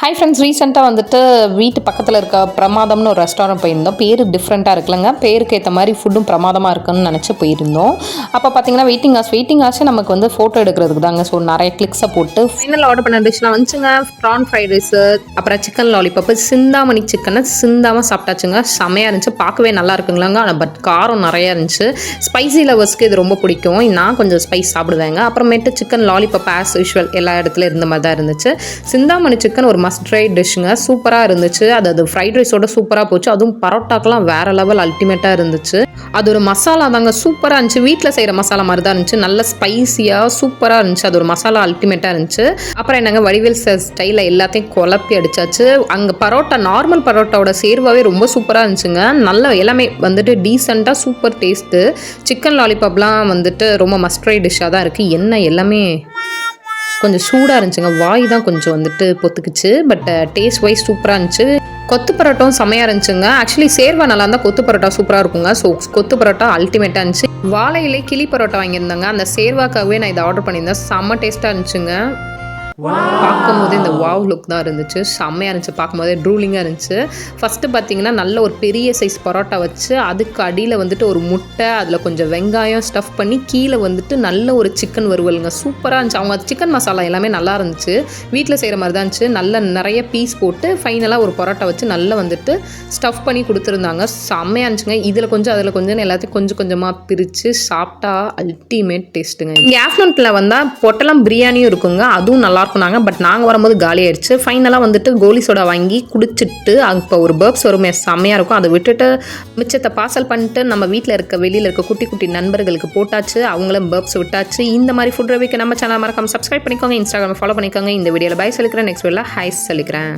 Hi friends, ரீசெண்டாக வந்துட்டு வீட்டு பக்கத்தில் இருக்க பிரமாதம்னு ஒரு ரெஸ்டாரண்ட் போயிருந்தோம். பேர் டிஃப்ரெண்ட்டாக இருக்குல்லங்க, பேருக்கு ஏற்ற மாதிரி ஃபுட்டும் பிரமாதமாக இருக்குன்னு நினச்சி போயிருந்தோம். அப்போ பார்த்தீங்கன்னா வெயிட்டிங் ஆச்சு நமக்கு வந்து ஃபோட்டோ எடுக்கிறதுக்கு தாங்க. ஸோ நிறைய கிளிக்ஸை போட்டு ஃபைனல் ஆர்டர் பண்ண டிஷ்லாம் வந்துச்சுங்க. ப்ரான் ஃப்ரைட் ரைஸு, அப்புறம் சிக்கன் லாலிபப்பு, சிந்தாமணி சிக்கனை சிந்தாமல் சாப்பிட்டாச்சுங்க. செமையாக இருந்துச்சு, பார்க்கவே நல்லா இருக்குங்களாங்க. ஆனால் பட் காரம் நிறையா இருந்துச்சு. ஸ்பைசி லவர்ஸ்க்கு இது ரொம்ப பிடிக்கும். நான் கொஞ்சம் ஸ்பைஸ் சாப்பிடுவேங்க. அப்புறமேட்டு சிக்கன் லாலிபப் ஆஸ் யூஷுவல் எல்லா இடத்துல இருந்த மாதிரி தான் இருந்துச்சு. சிந்தாமணி சிக்கன் ஒரு மஸ்ட் ட்ரை டிஷ்ஷுங்க. சூப்பராக இருந்துச்சு. அது ஃப்ரைட் ரைஸோட சூப்பராக போச்சு. அதுவும் பரோட்டாக்கெலாம் வேறு லெவல் அல்டிமேட்டாக இருந்துச்சு. அது ஒரு மசாலா தாங்க, சூப்பராக இருந்துச்சு. வீட்டில் செய்கிற மசாலா மாதிரி தான் இருந்துச்சு. நல்ல ஸ்பைஸியாக சூப்பராக இருந்துச்சு. அது ஒரு மசாலா அல்டிமேட்டாக இருந்துச்சு. அப்புறம் என்னங்க, வடிவேல் சார் ஸ்டைலில் எல்லாத்தையும் குழப்பி அடிச்சாச்சு. அங்கே பரோட்டா நார்மல் பரோட்டாவோட சேர்வாவே ரொம்ப சூப்பராக இருந்துச்சுங்க. நல்ல எல்லாமே வந்துட்டு டீசெண்டாக சூப்பர் டேஸ்ட்டு. சிக்கன் லாலிபாப்லாம் வந்துட்டு ரொம்ப மஸ்ட் ட்ரை டிஷ்ஷாக தான் இருக்குது. என்ன எல்லாமே கொஞ்சம் சூடாக இருந்துச்சுங்க. வாய் தான் கொஞ்சம் வந்துட்டு பொத்துக்குச்சு. பட் டேஸ்ட் வைஸ் சூப்பராக இருந்துச்சு. கொத்து பரோட்டாவும் செம்மையாக இருந்துச்சுங்க. ஆக்சுவலி சேர்வா நல்லா இருந்தால் கொத்து பரோட்டா சூப்பராக இருக்குங்க. ஸோ கொத்து பரோட்டா அல்டிமேட்டாக இருந்துச்சு. வாழையிலே கிளி பரோட்டா வாங்கியிருந்தாங்க. அந்த சேர்வாக்காகவே நான் இதை ஆர்டர் பண்ணியிருந்தேன். செம்ம டேஸ்ட்டாக இருந்துச்சுங்க. பார்க்கும்போது இந்த வாவ் லுக் தான் இருந்துச்சு. செம்மையாக இருந்துச்சு. பார்க்கும்போதே ட்ரூலிங்காக இருந்துச்சு. ஃபஸ்ட்டு பார்த்தீங்கன்னா நல்ல ஒரு பெரிய சைஸ் பரோட்டா வச்சு அதுக்கு அடியில் வந்துட்டு ஒரு முட்டை, அதில் கொஞ்சம் வெங்காயம் ஸ்டஃப் பண்ணி கீழே வந்துட்டு நல்ல ஒரு சிக்கன் வறுவலுங்க. சூப்பராக இருந்துச்சு. அவங்க சிக்கன் மசாலா எல்லாமே நல்லா இருந்துச்சு. வீட்டில் செய்கிற மாதிரி தான் இருந்துச்சு. நல்ல நிறைய பீஸ் போட்டு ஃபைனலாக ஒரு பரோட்டா வச்சு நல்லா வந்துட்டு ஸ்டஃப் பண்ணி கொடுத்துருந்தாங்க. செம்மையாக இருந்துச்சுங்க. இதில் கொஞ்சம் அதில் கொஞ்சம் எல்லாத்தையும் கொஞ்சம் கொஞ்சமாக பிரித்து சாப்பிட்டா அல்டிமேட் டேஸ்ட்டுங்க. இங்கே ஆஃப்டர்நூனில் வந்தால் பொட்டலம் பிரியாணியும் இருக்குங்க. அதுவும் நல்லா நாங்க பட் நாங்கள் வரும்போது காலி ஆயிடுச்சு. ஃபைனலாக வந்துட்டு கோலி சோடா வாங்கி குடிச்சிட்டு இப்போ ஒரு பர்ப்ஸ் வருமே, செம்மையாக இருக்கும். அதை விட்டுட்டு மிச்சத்தை பார்சல் பண்ணிட்டு நம்ம வீட்டில் இருக்க வெளியில் இருக்க குட்டி குட்டி நண்பர்களுக்கு போட்டாச்சு. அவங்களும் பர்ப்ஸ் விட்டாச்சு. இந்த மாதிரி ஃபுட் ரிவ்யூக்கு நம்ம சேனல் மறக்காம சப்ஸ்கிரைப் பண்ணிக்கோங்க. இன்ஸ்டாகிராம் ஃபாலோ பண்ணிக்கோங்க. இந்த வீடியோவில் பாய் சொல்லிக்கிறேன். நெக்ஸ்ட் வீடியோவில் ஹாய் சொல்லிக்கிறேன்.